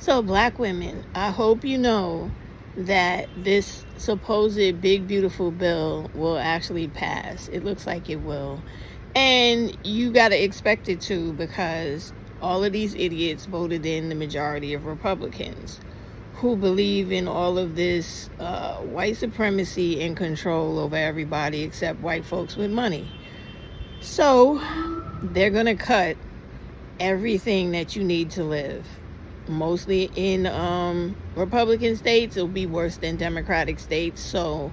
So, black women, I hope you know that this supposed big, beautiful bill will actually pass. It looks like it will. And you got to expect it to, because all of these idiots voted in the majority of Republicans who believe in all of this white supremacy and control over everybody except white folks with money. So, they're going to cut everything that you need to live. Mostly in Republican states, it'll be worse than Democratic states. So,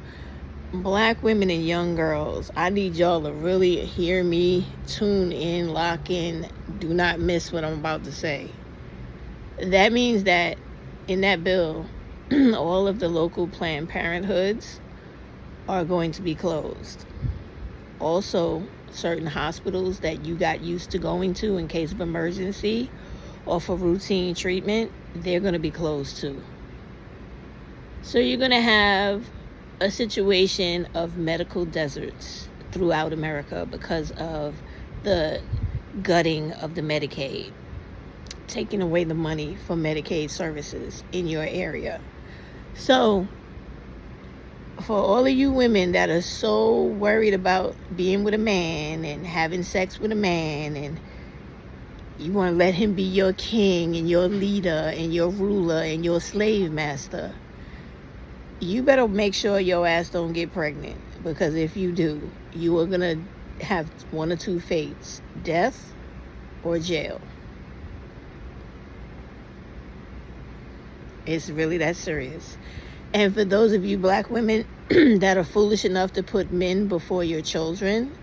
black women and young girls, I need y'all to really hear me, tune in, lock in, do not miss what I'm about to say. That means that in that bill, all of the local Planned Parenthoods are going to be closed. Also, certain hospitals that you got used to going to in case of emergency or for routine treatment, they're going to be closed too. So you're going to have a situation of medical deserts throughout America because of the gutting of the Medicaid, taking away the money for Medicaid services in your area. So for all of you women that are so worried about being with a man and having sex with a man, and you want to let him be your king and your leader and your ruler and your slave master, you better make sure your ass don't get pregnant, because if you do, you are going to have one or two fates: death or jail. It's really that serious. And for those of you black women that are foolish enough to put men before your children,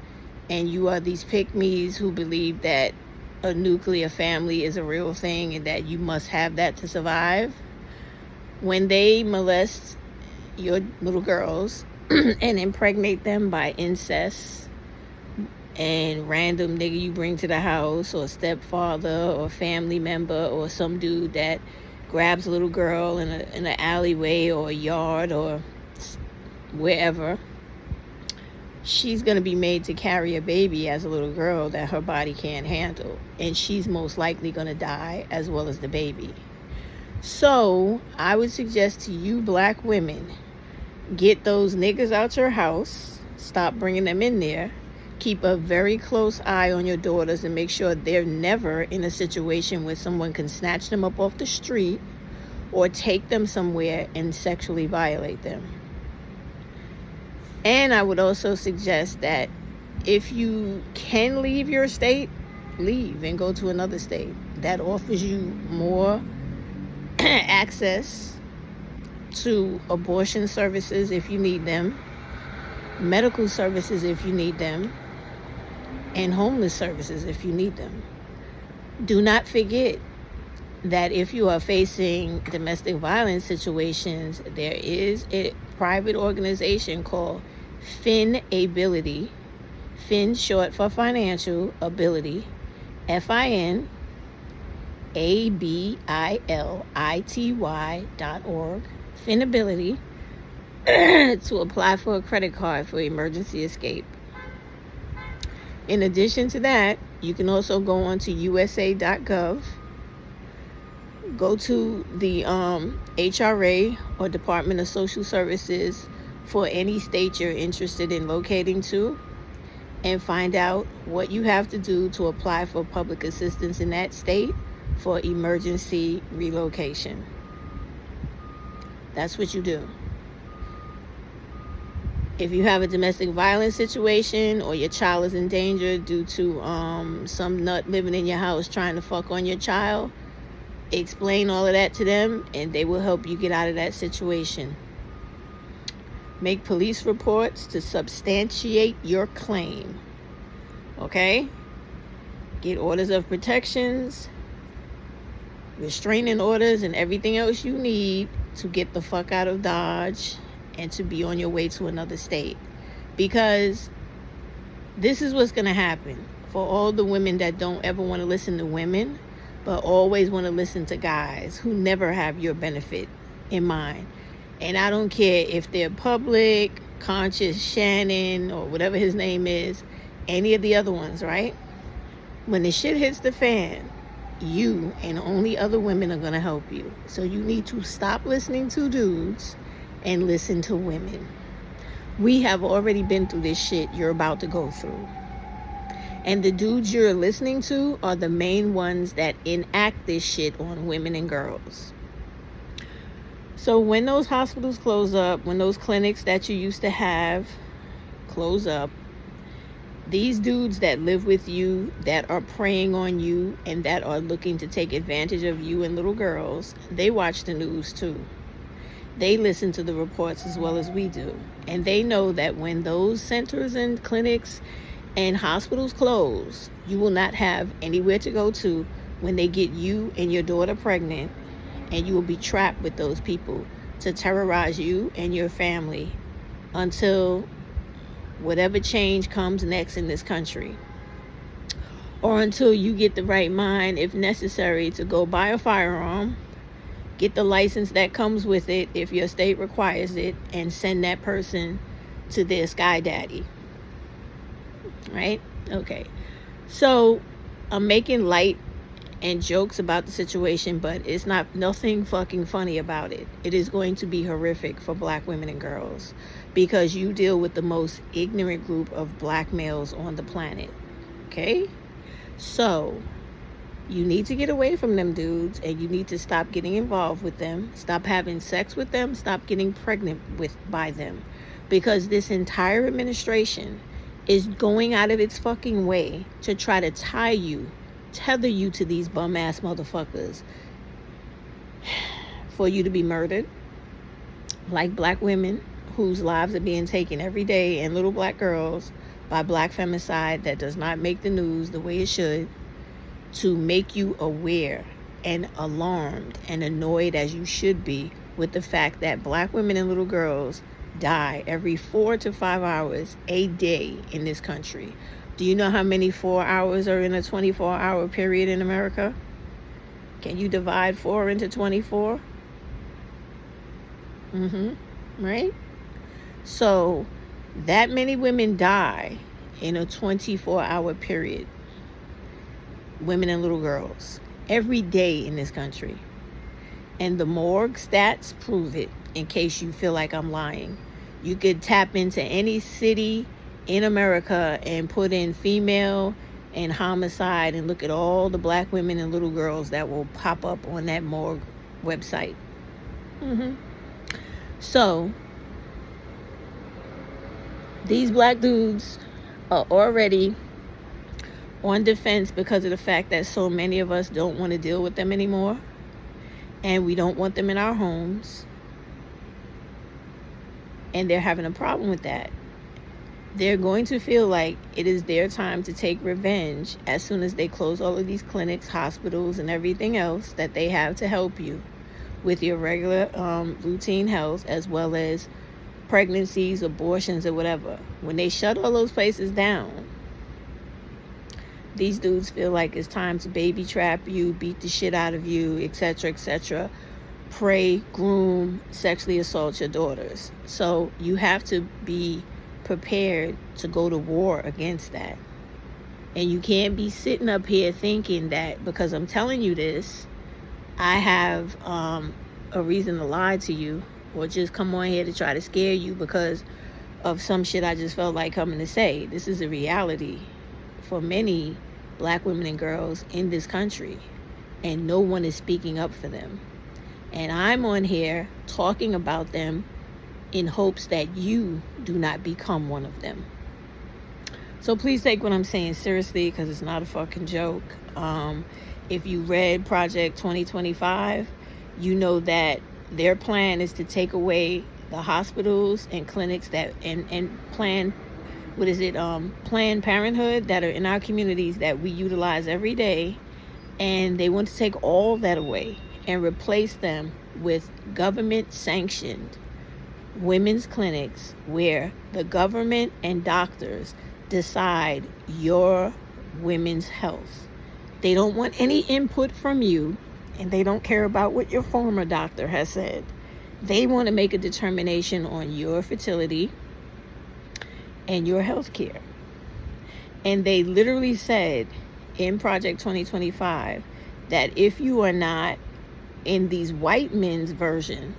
and you are these pick-me's who believe that a nuclear family is a real thing and that you must have that to survive, when they molest your little girls and impregnate them by incest and random nigga you bring to the house, or stepfather or family member, or some dude that grabs a little girl in an alleyway or a yard or wherever, she's going to be made to carry a baby as a little girl that her body can't handle. And she's most likely going to die as well as the baby. So I would suggest to you black women, get those niggas out your house. Stop bringing them in there. Keep a very close eye on your daughters and make sure they're never in a situation where someone can snatch them up off the street or take them somewhere and sexually violate them. And I would also suggest that if you can leave your state, leave and go to another state that offers you more access to abortion services if you need them, medical services if you need them, and homeless services if you need them. Do not forget that if you are facing domestic violence situations, there is a private organization called Finability. Fin short for financial ability. FINABILITY.org. Finability to apply for a credit card for emergency escape. In addition to that, you can also go on to USA.gov, go to the HRA or Department of Social Services for any state you're interested in locating to, and find out what you have to do to apply for public assistance in that state for emergency relocation. That's what you do. If you have a domestic violence situation or your child is in danger due to some nut living in your house trying to fuck on your child, explain all of that to them and they will help you get out of that situation. Make police reports to substantiate your claim. Okay? Get orders of protections, restraining orders, and everything else you need to get the fuck out of Dodge and to be on your way to another state. Because this is what's going to happen for all the women that don't ever want to listen to women, but always want to listen to guys who never have your benefit in mind. And I don't care if they're Public, Conscious, Shannon, or whatever his name is, any of the other ones, right? When the shit hits the fan, you and only other women are going to help you. So you need to stop listening to dudes and listen to women. We have already been through this shit you're about to go through. And the dudes you're listening to are the main ones that enact this shit on women and girls. So when those hospitals close up, when those clinics that you used to have close up, these dudes that live with you, that are preying on you, and that are looking to take advantage of you and little girls, they watch the news too. They listen to the reports as well as we do. And they know that when those centers and clinics and hospitals close, you will not have anywhere to go to when they get you and your daughter pregnant, and you will be trapped with those people to terrorize you and your family until whatever change comes next in this country, or until you get the right mind, if necessary, to go buy a firearm, get the license that comes with it if your state requires it, and send that person to their sky daddy. Right? Okay. So I'm making light and jokes about the situation, but it's nothing fucking funny about it. It is going to be horrific for black women and girls, because you deal with the most ignorant group of black males on the planet. Okay? So you need to get away from them dudes, and you need to stop getting involved with them, stop having sex with them, stop getting pregnant by them, because this entire administration is going out of its fucking way to try to tether you to these bum ass motherfuckers for you to be murdered, like black women whose lives are being taken every day, and little black girls by black femicide that does not make the news the way it should, to make you aware and alarmed and annoyed, as you should be, with the fact that black women and little girls die every 4 to 5 hours a day in this country. Do you know how many 4 hours are in a 24-hour period in America? Can you divide 4 into 24? Right? So that many women die in a 24-hour period. Women and little girls. Every day in this country. And the morgue stats prove it, in case you feel like I'm lying. You could tap into any city in America and put in female and homicide and look at all the black women and little girls that will pop up on that morgue website. So these black dudes are already on defense because of the fact that so many of us don't want to deal with them anymore, and we don't want them in our homes, and they're having a problem with that. They're going to feel like it is their time to take revenge as soon as they close all of these clinics, hospitals, and everything else that they have to help you with your regular routine health, as well as pregnancies, abortions, or whatever. When they shut all those places down, these dudes feel like it's time to baby trap you, beat the shit out of you, etc., etc., prey, groom, sexually assault your daughters. So you have to be prepared to go to war against that. And you can't be sitting up here thinking that because I'm telling you this, I have a reason to lie to you, or just come on here to try to scare you because of some shit I just felt like coming to say. This is a reality for many black women and girls in this country, and no one is speaking up for them. And I'm on here talking about them in hopes that you do not become one of them. So please take what I'm saying seriously, because it's not a fucking joke. If you read Project 2025, you know that their plan is to take away the hospitals and clinics that and Planned Parenthood that are in our communities that we utilize every day, and they want to take all that away and replace them with government sanctioned women's clinics where the government and doctors decide your women's health. They don't want any input from you, and they don't care about what your former doctor has said. They want to make a determination on your fertility and your health care. And they literally said in Project 2025 that if you are not in these white men's version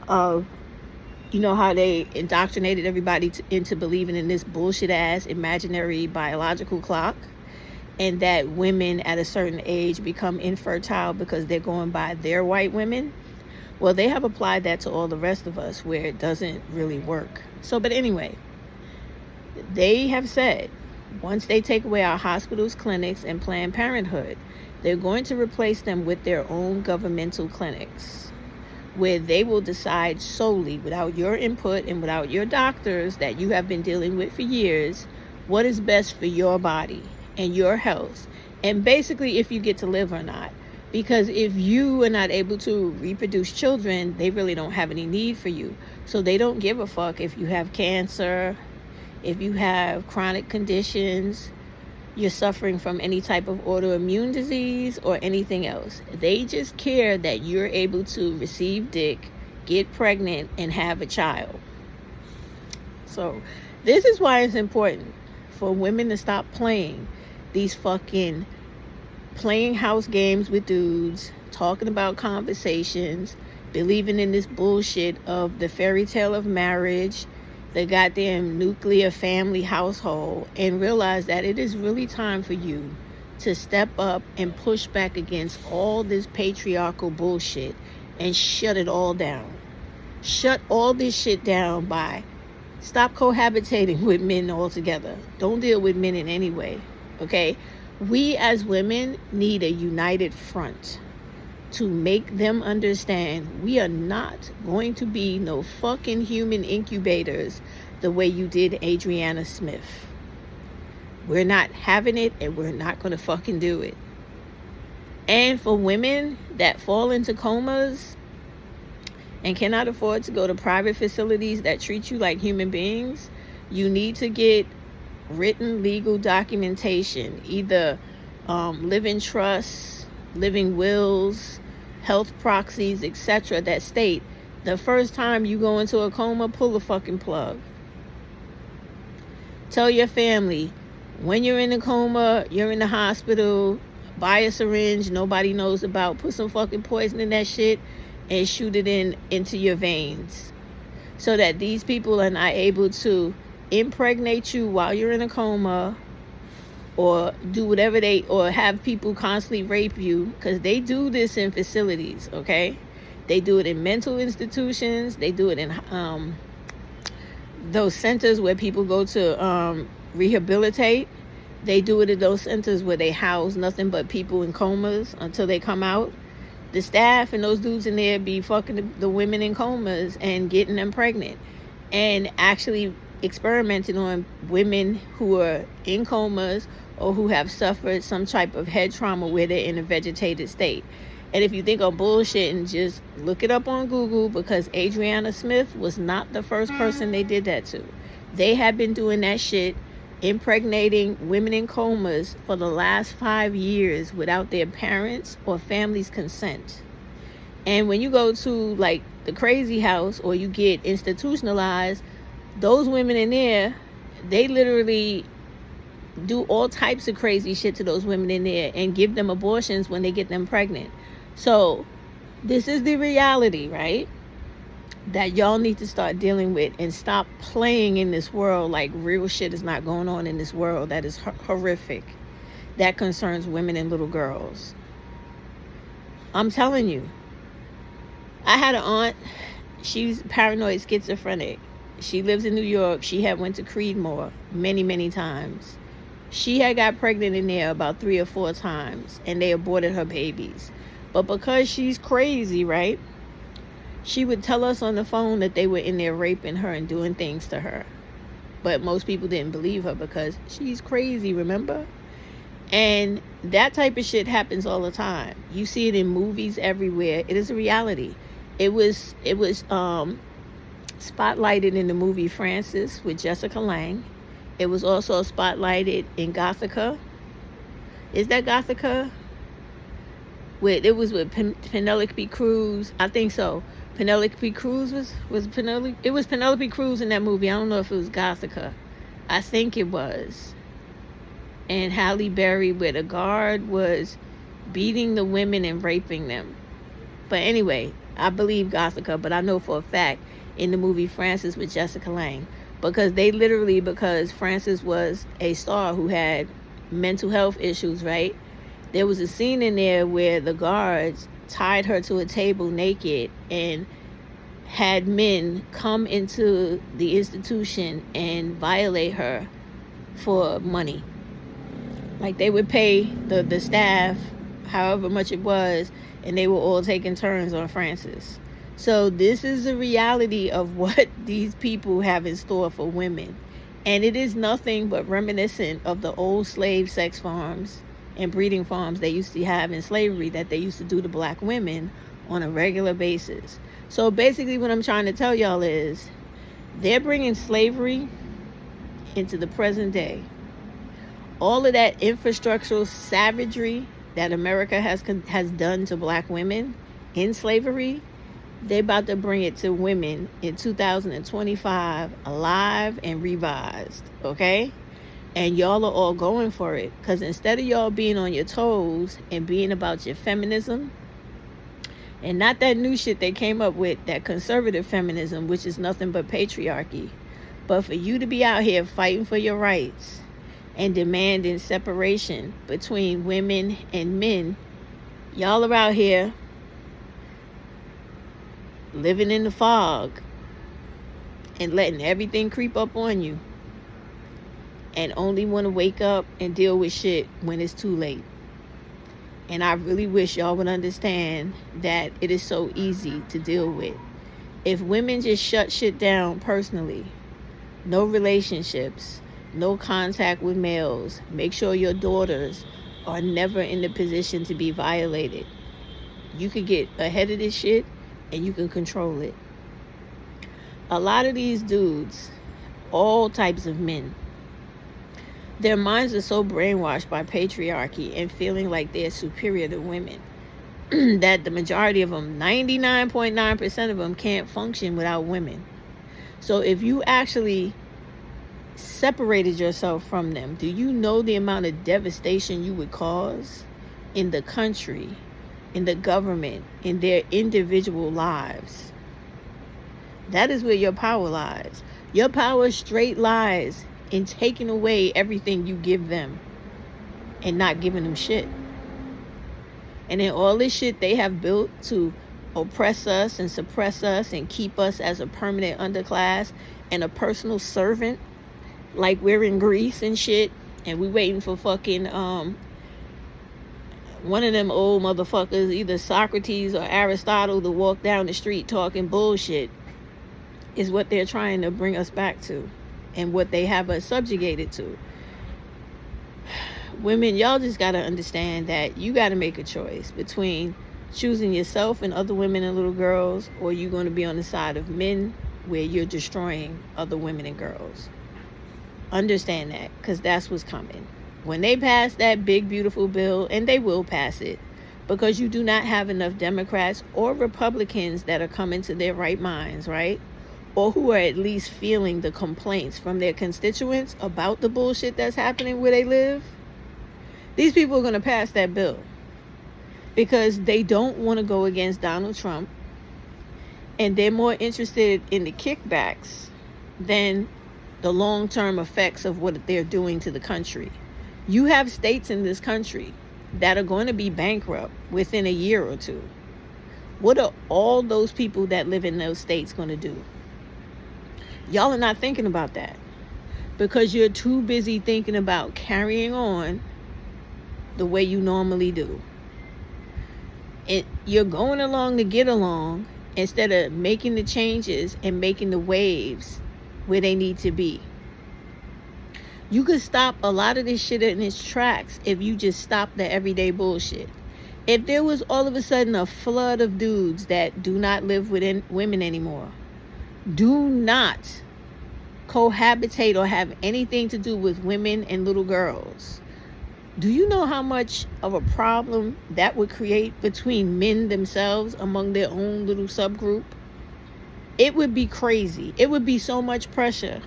of, you know, how they indoctrinated everybody into believing in this bullshit ass imaginary biological clock, and that women at a certain age become infertile because they're going by their white women. Well, they have applied that to all the rest of us where it doesn't really work. So, but anyway, they have said once they take away our hospitals, clinics, and Planned Parenthood, they're going to replace them with their own governmental clinics, where they will decide solely, without your input and without your doctors that you have been dealing with for years, what is best for your body and your health, and basically if you get to live or not. Because if you are not able to reproduce children, they really don't have any need for you. So they don't give a fuck if you have cancer, if you have chronic conditions, you're suffering from any type of autoimmune disease or anything else. They just care that you're able to receive dick, get pregnant, and have a child. So this is why it's important for women to stop playing these fucking playing house games with dudes, talking about conversations, believing in this bullshit of the fairy tale of marriage, the goddamn nuclear family household, and realize that it is really time for you to step up and push back against all this patriarchal bullshit and shut it all down. Shut all this shit down by stop cohabitating with men altogether. Don't deal with men in any way, okay? We as women need a united front to make them understand we are not going to be no fucking human incubators the way you did Adriana Smith. We're not having it, and we're not going to fucking do it. And for women that fall into comas and cannot afford to go to private facilities that treat you like human beings, you need to get written legal documentation, either living trusts, living wills, health proxies, etc., that state the first time you go into a coma, pull the fucking plug. Tell your family, when you're in a coma, you're in the hospital, buy a syringe nobody knows about, put some fucking poison in that shit, and shoot it into your veins, so that these people are not able to impregnate you while you're in a coma, or do whatever or have people constantly rape you, because they do this in facilities, okay? They do it in mental institutions. They do it in those centers where people go to rehabilitate. They do it in those centers where they house nothing but people in comas until they come out. The staff and those dudes in there be fucking the women in comas and getting them pregnant, and actually experimenting on women who are in comas or who have suffered some type of head trauma where they're in a vegetated state. And if you think I'm bullshitting, just look it up on Google, because Adriana Smith was not the first person they did that to. They have been doing that shit, impregnating women in comas for the last 5 years without their parents' or family's consent. And when you go to like the crazy house or you get institutionalized, those women in there, they literally do all types of crazy shit to those women in there and give them abortions when they get them pregnant. So this is the reality, right? That y'all need to start dealing with, and stop playing in this world like real shit is not going on in this world that is horrific, that concerns women and little girls. I'm telling you, I had an aunt, she's paranoid schizophrenic. She lives in New York. She had went to Creedmoor many, many times. She had got pregnant in there about 3 or 4 times, and they aborted her babies. But because she's crazy, right? She would tell us on the phone that they were in there raping her and doing things to her. But most people didn't believe her because she's crazy, remember? And that type of shit happens all the time. You see it in movies everywhere. It is a reality. It was spotlighted in the movie Frances with Jessica Lange. It was also spotlighted in Gothica. Is that Gothica? It was with Penelope Cruz. I think so. Penelope Cruz was Penelope. It was Penelope Cruz in that movie. I don't know if it was Gothica. I think it was. And Halle Berry, where the guard was beating the women and raping them. But anyway, I believe Gothika, but I know for a fact in the movie Frances with Jessica Lange, because Frances was a star who had mental health issues, right? There was a scene in there where the guards tied her to a table naked and had men come into the institution and violate her for money. Like, they would pay the staff however much it was, and they were all taking turns on Frances. So this is the reality of what these people have in store for women. And it is nothing but reminiscent of the old slave sex farms and breeding farms they used to have in slavery that they used to do to black women on a regular basis. So basically what I'm trying to tell y'all is they're bringing slavery into the present day. All of that infrastructural savagery that America has done to black women in slavery, they're about to bring it to women in 2025, alive and revised, okay? And y'all are all going for it, because instead of y'all being on your toes and being about your feminism, and not that new shit they came up with, that conservative feminism, which is nothing but patriarchy, but for you to be out here fighting for your rights and demanding separation between women and men, y'all are out here living in the fog and letting everything creep up on you, and only want to wake up and deal with shit when it's too late. And I really wish y'all would understand that it is so easy to deal with. If women just shut shit down personally, no relationships, no contact with males, make sure your daughters are never in the position to be violated, you can get ahead of this shit and you can control it. A lot of these dudes, all types of men, their minds are so brainwashed by patriarchy and feeling like they're superior to women that the majority of them, 99.9% of them, can't function without women. So if you actually separated yourself from them, do you know the amount of devastation you would cause in the country, in the government, in their individual lives? That is where your power lies. Your power straight lies in taking away everything you give them and not giving them shit. And then all this shit they have built to oppress us and suppress us and keep us as a permanent underclass and a personal servant, like we're in Greece and shit, and we waiting for fucking one of them old motherfuckers, either Socrates or Aristotle, to walk down the street talking bullshit, is what they're trying to bring us back to and what they have us subjugated to. Women, y'all just gotta understand that you gotta make a choice between choosing yourself and other women and little girls, or you're going to be on the side of men where you're destroying other women and girls. Understand that, because that's what's coming. When they pass that big, beautiful bill, and they will pass it, because you do not have enough Democrats or Republicans that are coming to their right minds, right? Or who are at least feeling the complaints from their constituents about the bullshit that's happening where they live. These people are going to pass that bill because they don't want to go against Donald Trump, and they're more interested in the kickbacks than the long-term effects of what they're doing to the country. You have states in this country that are going to be bankrupt within a year or two. What are all those people that live in those states going to do? Y'all are not thinking about that because you're too busy thinking about carrying on the way you normally do. You're going along to get along instead of making the changes and making the waves where they need to be. You could stop a lot of this shit in its tracks if you just stop the everyday bullshit. If there was all of a sudden a flood of dudes that do not live with women anymore, do not cohabitate or have anything to do with women and little girls, do you know how much of a problem that would create between men themselves among their own little subgroup? It would be crazy. It would be so much pressure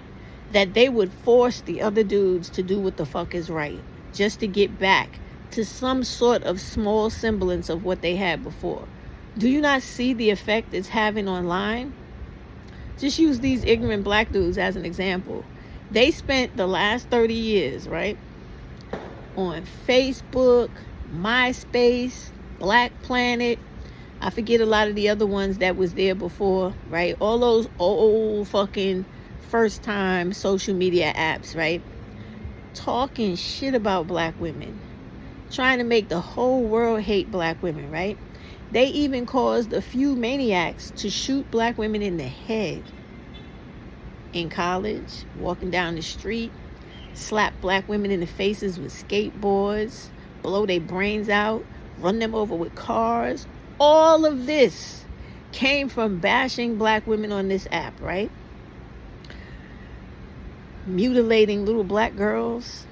that they would force the other dudes to do what the fuck is right, just to get back to some sort of small semblance of what they had before. Do you not see the effect it's having online? Just use these ignorant black dudes as an example. They spent the last 30 years, right, on Facebook, MySpace, Black Planet. I forget a lot of the other ones that was there before, right? All those old fucking first time social media apps, right? Talking shit about black women. Trying to make the whole world hate black women, right? They even caused a few maniacs to shoot black women in the head in college, walking down the street, slap black women in the faces with skateboards, blow their brains out, run them over with cars. All of this came from bashing black women on this app, right? Mutilating little black girls,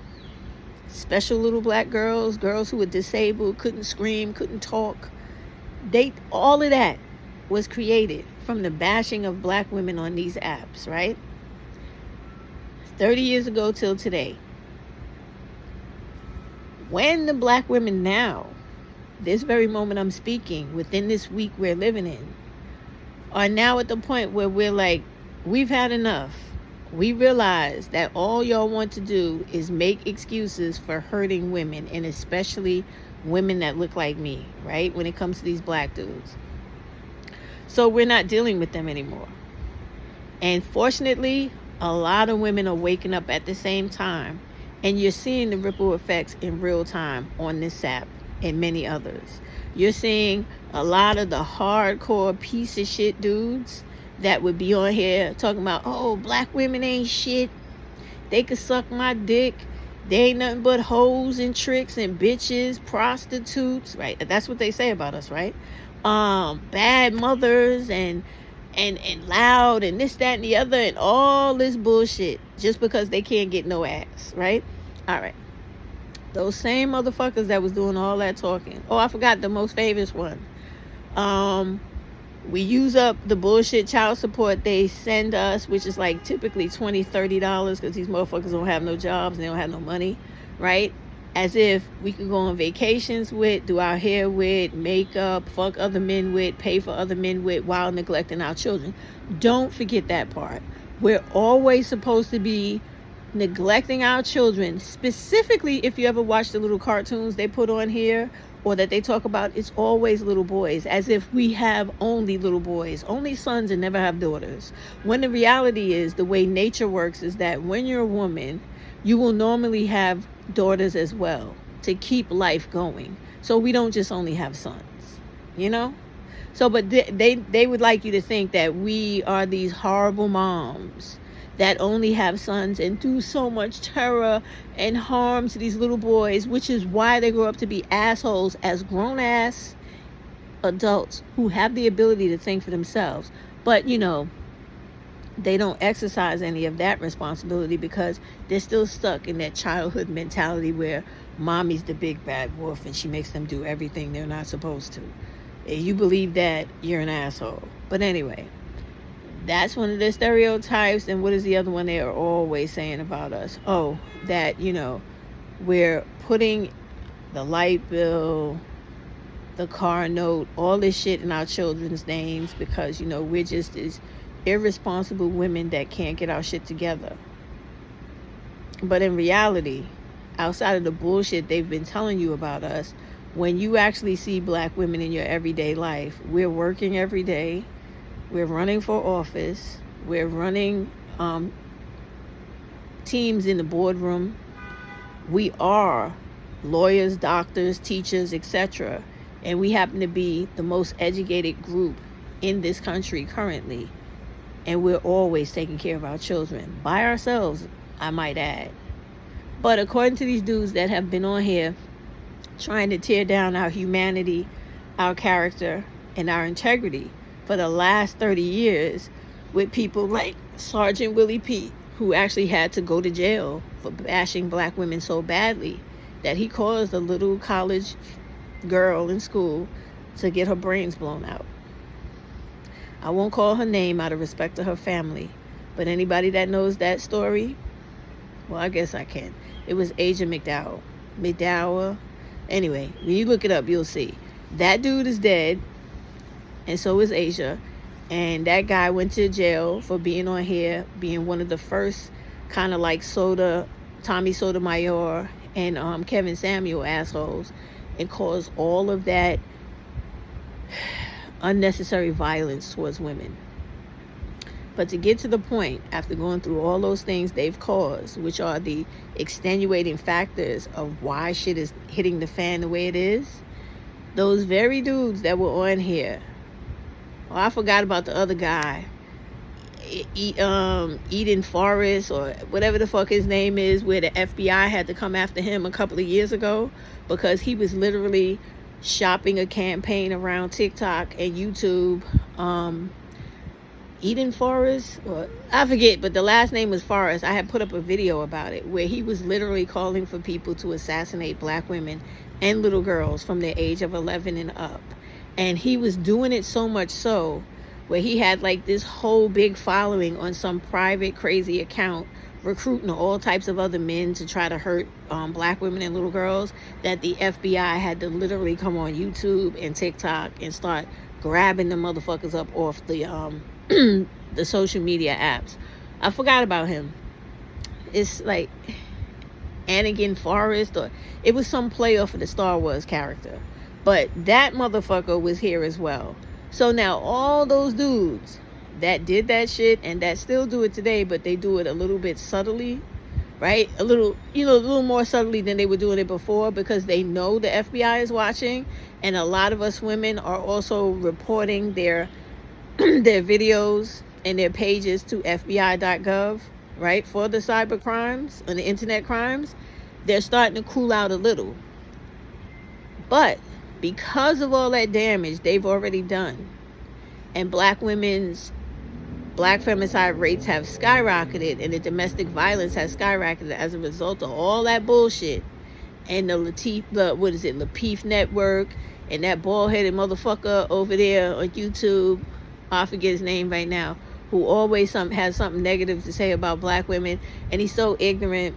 special little black girls, girls who were disabled, couldn't scream, couldn't talk. All of that was created from the bashing of black women on these apps, right? 30 years ago till today. When the black women now, this very moment I'm speaking, within this week we're living in, are now at the point where we're like, we've had enough. We realize that all y'all want to do is make excuses for hurting women, and especially women that look like me, right? When it comes to these black dudes. So we're not dealing with them anymore. And fortunately, a lot of women are waking up at the same time, and you're seeing the ripple effects in real time on this app and many others. You're seeing a lot of the hardcore piece of shit dudes that would be on here talking about, oh, black women ain't shit. They could suck my dick. They ain't nothing but hoes and tricks and bitches, prostitutes, right? That's what they say about us, right? Bad mothers and loud and this, that, and the other, and all this bullshit just because they can't get no ass, right? All right. Those same motherfuckers that was doing all that talking. Oh, I forgot the most famous one. We use up the bullshit child support they send us, which is like typically $20, $30 because these motherfuckers don't have no jobs and they don't have no money, right? As if we could go on vacations with, do our hair with, makeup, fuck other men with, pay for other men with, while neglecting our children. Don't forget that part. We're always supposed to be neglecting our children, specifically if you ever watch the little cartoons they put on here or that they talk about. It's always little boys, as if we have only little boys, only sons, and never have daughters, when the reality is the way nature works is that when you're a woman, you will normally have daughters as well to keep life going. So we don't just only have sons, you know? So but they would like you to think that we are these horrible moms that only have sons and do so much terror and harm to these little boys, which is why they grow up to be assholes as grown-ass adults who have the ability to think for themselves. But, you know, they don't exercise any of that responsibility because they're still stuck in that childhood mentality where mommy's the big bad wolf and she makes them do everything they're not supposed to. If you believe that, you're an asshole. But anyway, that's one of the stereotypes. And what is the other one they are always saying about us? Oh, that, you know, we're putting the light bill, the car note, all this shit in our children's names because, you know, we're just as irresponsible women that can't get our shit together. But in reality, outside of the bullshit they've been telling you about us, when you actually see black women in your everyday life, we're working every day. We're running for office. We're running teams in the boardroom. We are lawyers, doctors, teachers, etc. And we happen to be the most educated group in this country currently. And we're always taking care of our children. By ourselves, I might add. But according to these dudes that have been on here trying to tear down our humanity, our character, and our integrity for the last 30 years with people like Sergeant Willie Pete, who actually had to go to jail for bashing black women so badly that he caused a little college girl in school to get her brains blown out. I won't call her name out of respect to her family, but anybody that knows that story, well, I guess I can. It was Aja McDowell. Anyway, when you look it up, you'll see. That dude is dead, and so is Asia. And that guy went to jail for being on here, being one of the first kind of like Tommy Sotomayor and Kevin Samuel assholes, and caused all of that unnecessary violence towards women. But to get to the point, after going through all those things they've caused, which are the extenuating factors of why shit is hitting the fan the way it is, those very dudes that were on here, I forgot about the other guy, Eden Forrest or whatever the fuck his name is, where the FBI had to come after him a couple of years ago because he was literally shopping a campaign around TikTok and YouTube. Eden Forrest, or I forget, but the last name was Forrest. I had put up a video about it where he was literally calling for people to assassinate black women and little girls from the age of 11 and up. And he was doing it so much so where he had like this whole big following on some private crazy account recruiting all types of other men to try to hurt black women and little girls, that the FBI had to literally come on YouTube and TikTok and start grabbing the motherfuckers up off the the social media apps. I forgot about him. It's like Anakin Forrest, or it was some play off of the Star Wars character. But that motherfucker was here as well. So now all those dudes that did that shit and that still do it today, but they do it a little bit subtly, right? A little more subtly than they were doing it before, because they know the FBI is watching, and a lot of us women are also reporting their videos and their pages to FBI.gov, right? For the cyber crimes and the internet crimes. They're starting to cool out a little. But because of all that damage they've already done, and black femicide rates have skyrocketed, and the domestic violence has skyrocketed as a result of all that bullshit, and the Lapeef Network, and that bald-headed motherfucker over there on YouTube, I forget his name right now, who always has something negative to say about black women, and he's so ignorant,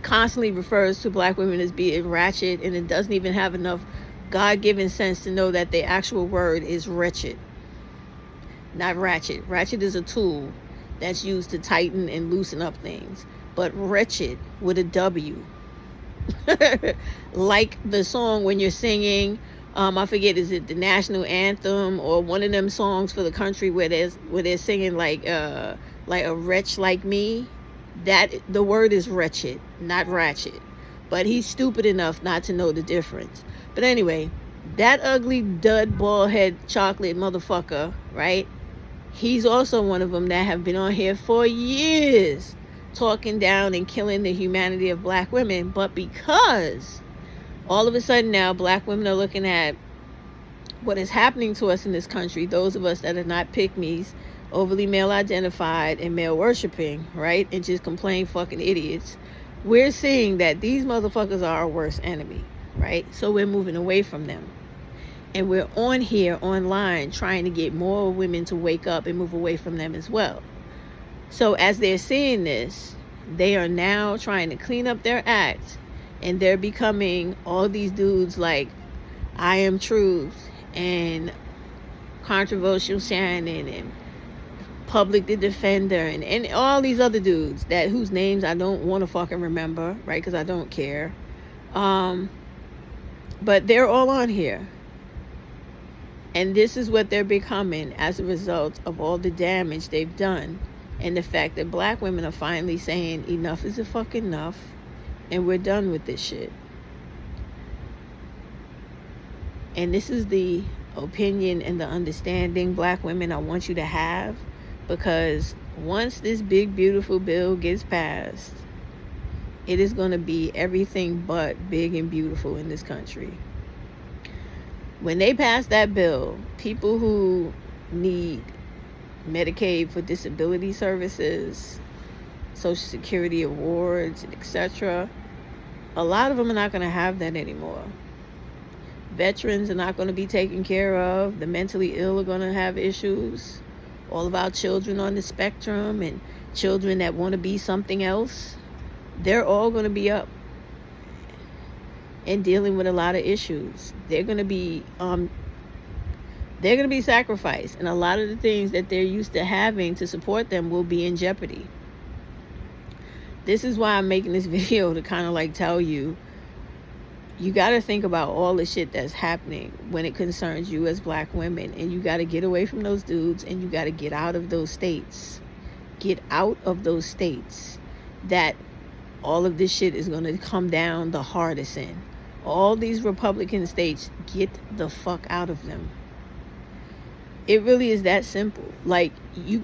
constantly refers to black women as being ratchet, and it doesn't even have enough God-given sense to know that the actual word is wretched, not ratchet. Ratchet is a tool that's used to tighten and loosen up things, but wretched with a W. Like the song when you're singing, I forget, is it the national anthem or one of them songs for the country where they're singing like a wretch like me? That the word is wretched, not ratchet. But he's stupid enough not to know the difference. But anyway, that ugly dud bald head chocolate motherfucker, right? He's also one of them that have been on here for years talking down and killing the humanity of black women. But because all of a sudden now black women are looking at what is happening to us in this country, those of us that are not pick-me's, overly male identified and male worshiping, right, and just complain fucking idiots, we're seeing that these motherfuckers are our worst enemy, right? So we're moving away from them, and we're on here online trying to get more women to wake up and move away from them as well. So as they're seeing this, they are now trying to clean up their act, and they're becoming all these dudes like I Am Truth and Controversial Shannon and Public the Defender and all these other dudes whose names I don't want to fucking remember, right? Because I don't care. But they're all on here. And this is what they're becoming as a result of all the damage they've done, and the fact that black women are finally saying enough is a fucking enough, and we're done with this shit. And this is the opinion and the understanding, black women, I want you to have, because once this big beautiful bill gets passed, it is going to be everything but big and beautiful in this country. When they pass that bill, people who need Medicaid for disability services, Social Security awards, etc., a lot of them are not going to have that anymore. Veterans are not going to be taken care of. The mentally ill are going to have issues. All of our children on the spectrum and children that want to be something else, they're all going to be up. and dealing with a lot of issues. They're going to be sacrificed, and a lot of the things that they're used to having to support them will be in jeopardy. This is why I'm making this video, to kind of like tell you, you got to think about all the shit that's happening when it concerns you as black women, and you got to get away from those dudes, and you got to get out of those states. Get out of those states that all of this shit is going to come down the hardest in. All these Republican states, get the fuck out of them. It really is that simple. Like, you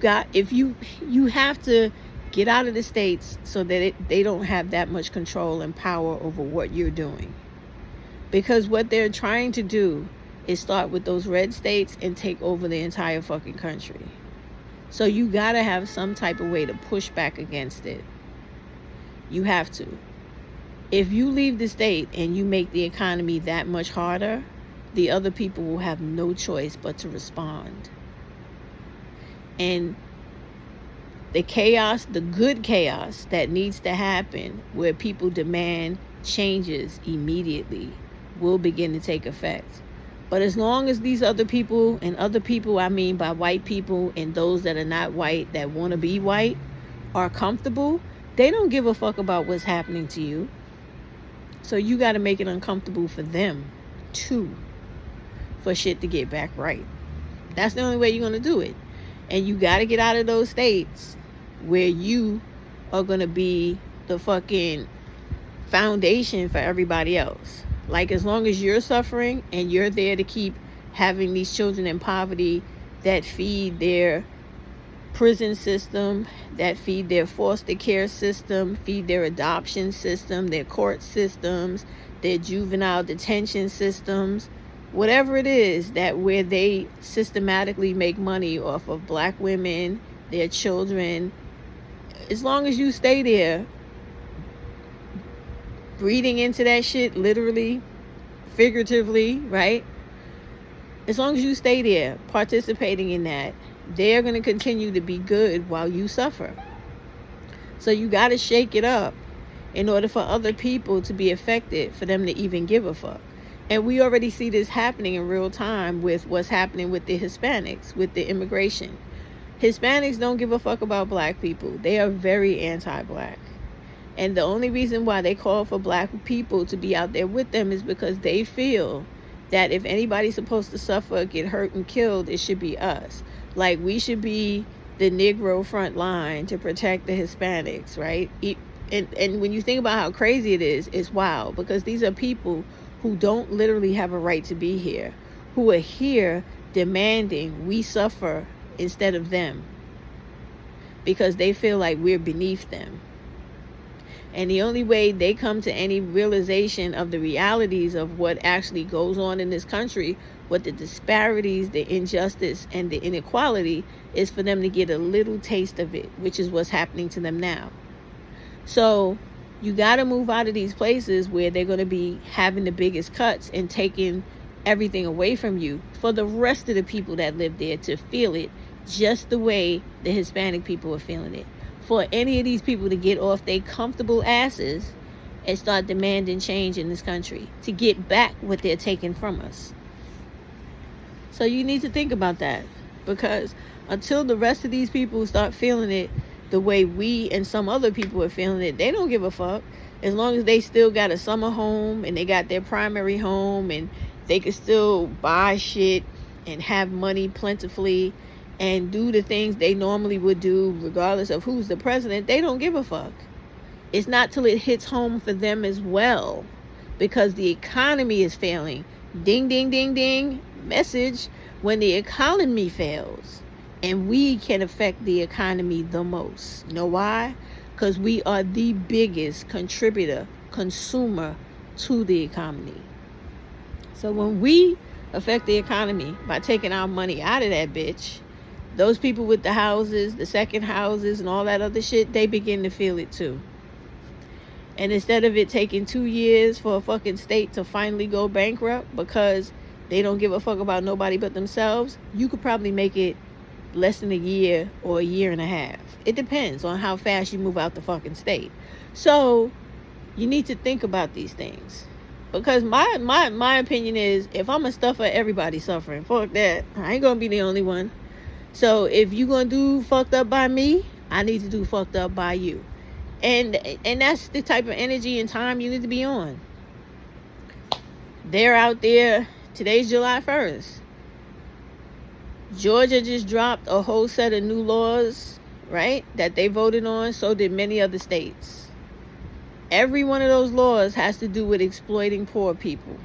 have to get out of the states so that they don't have that much control and power over what you're doing. Because what they're trying to do is start with those red states and take over the entire fucking country. So you gotta have some type of way to push back against it. You have to. If you leave the state and you make the economy that much harder, the other people will have no choice but to respond. And the chaos, the good chaos that needs to happen, where people demand changes immediately, will begin to take effect. But as long as these other people, and other people I mean by white people and those that are not white that want to be white, are comfortable, they don't give a fuck about what's happening to you. So you got to make it uncomfortable for them too, for shit to get back right. That's the only way you're going to do it. And you got to get out of those states where you are going to be the fucking foundation for everybody else. Like, as long as you're suffering and you're there to keep having these children in poverty that feed their prison system, that feed their foster care system, feed their adoption system, their court systems, their juvenile detention systems, whatever it is, that where they systematically make money off of black women, their children, as long as you stay there, breathing into that shit, literally, figuratively, right? As long as you stay there, participating in that, they're going to continue to be good while you suffer. So you got to shake it up in order for other people to be affected, for them to even give a fuck. And we already see this happening in real time with what's happening with the Hispanics, with the immigration. Hispanics don't give a fuck about black people. They are very anti-black. And the only reason why they call for black people to be out there with them is because they feel that if anybody's supposed to suffer, get hurt, and killed, it should be us. Like, we should be the Negro front line to protect the Hispanics, right? And when you think about how crazy it is, it's wild, because these are people who don't literally have a right to be here, who are here demanding we suffer instead of them, because they feel like we're beneath them. And the only way they come to any realization of the realities of what actually goes on in this country, what the disparities, the injustice, and the inequality, is for them to get a little taste of it, which is what's happening to them now. So you got to move out of these places where they're going to be having the biggest cuts and taking everything away from you, for the rest of the people that live there to feel it just the way the Hispanic people are feeling it. For any of these people to get off their comfortable asses and start demanding change in this country to get back what they're taking from us. So you need to think about that, because until the rest of these people start feeling it the way we and some other people are feeling it, they don't give a fuck. As long as they still got a summer home and they got their primary home and they can still buy shit and have money plentifully and do the things they normally would do regardless of who's the president, they don't give a fuck. It's not till it hits home for them as well, because the economy is failing. Ding, ding, ding, ding. Message: when the economy fails, and we can affect the economy the most. You know why? Because we are the biggest contributor, consumer to the economy. So when we affect the economy by taking our money out of that bitch, those people with the houses, the second houses, and all that other shit, they begin to feel it too. And instead of it taking 2 years for a fucking state to finally go bankrupt because they don't give a fuck about nobody but themselves, you could probably make it less than a year or a year and a half. It depends on how fast you move out the fucking state. So you need to think about these things. Because my opinion is, if I'm a stuffer, everybody's suffering. Fuck that. I ain't gonna be the only one. So if you gonna do fucked up by me, I need to do fucked up by you. And that's the type of energy and time you need to be on. They're out there. Today's July 1st. Georgia just dropped a whole set of new laws, right, that they voted on. So did many other states. Every one of those laws has to do with exploiting poor people.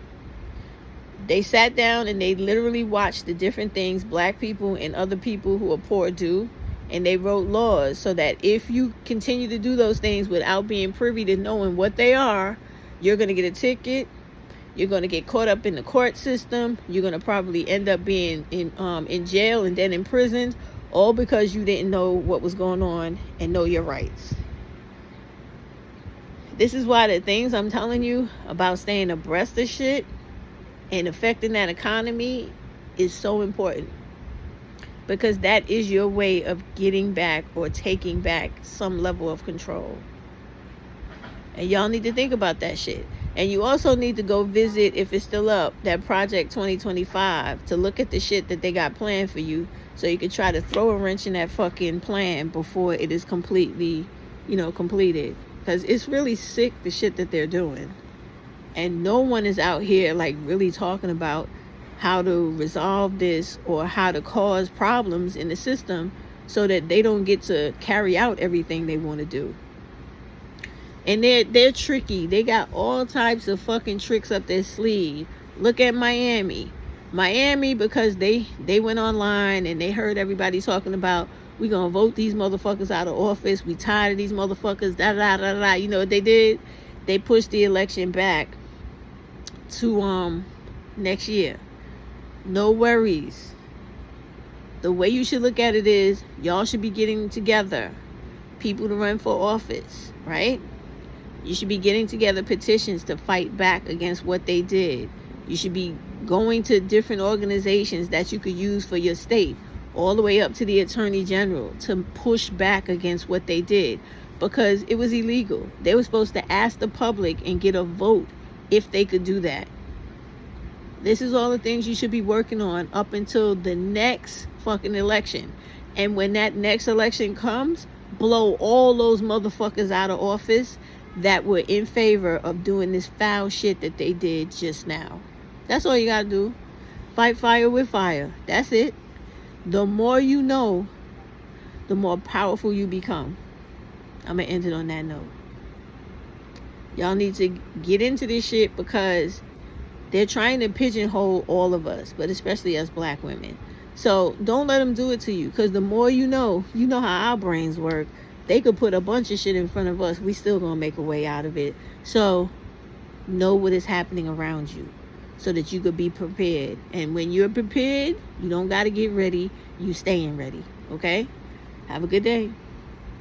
They sat down and they literally watched the different things black people and other people who are poor do. And they wrote laws so that if you continue to do those things without being privy to knowing what they are, you're going to get a ticket. You're going to get caught up in the court system. You're going to probably end up being in jail and then imprisoned, all because you didn't know what was going on and know your rights. This is why the things I'm telling you about staying abreast of shit and affecting that economy is so important. Because that is your way of getting back or taking back some level of control. And y'all need to think about that shit. And you also need to go visit, if it's still up, that Project 2025 to look at the shit that they got planned for you, so you can try to throw a wrench in that fucking plan before it is completely, completed. Because it's really sick, the shit that they're doing. And no one is out here like really talking about how to resolve this or how to cause problems in the system so that they don't get to carry out everything they want to do. And they're tricky. They got all types of fucking tricks up their sleeve. Look at Miami, because they went online and they heard everybody talking about, we gonna vote these motherfuckers out of office. We tired of these motherfuckers. Da da da da. You know what they did? They pushed the election back to next year. No worries. The way you should look at it is, y'all should be getting together people to run for office, right? You should be getting together petitions to fight back against what they did. You should be going to different organizations that you could use for your state, all the way up to the Attorney General, to push back against what they did, because it was illegal. They were supposed to ask the public and get a vote if they could do that. This is all the things you should be working on up until the next fucking election. And when that next election comes, blow all those motherfuckers out of office that were in favor of doing this foul shit that they did just now. That's all you gotta do. Fight fire with fire. That's it. The more you know, the more powerful you become. I'm gonna end it on that note. Y'all need to get into this shit, because they're trying to pigeonhole all of us, but especially us black women. So don't let them do it to you, because the more you know how our brains work. They could put a bunch of shit in front of us. We still gonna make a way out of it. So know what is happening around you, so that you could be prepared. And when you're prepared, you don't got to get ready. You staying ready. Okay? Have a good day.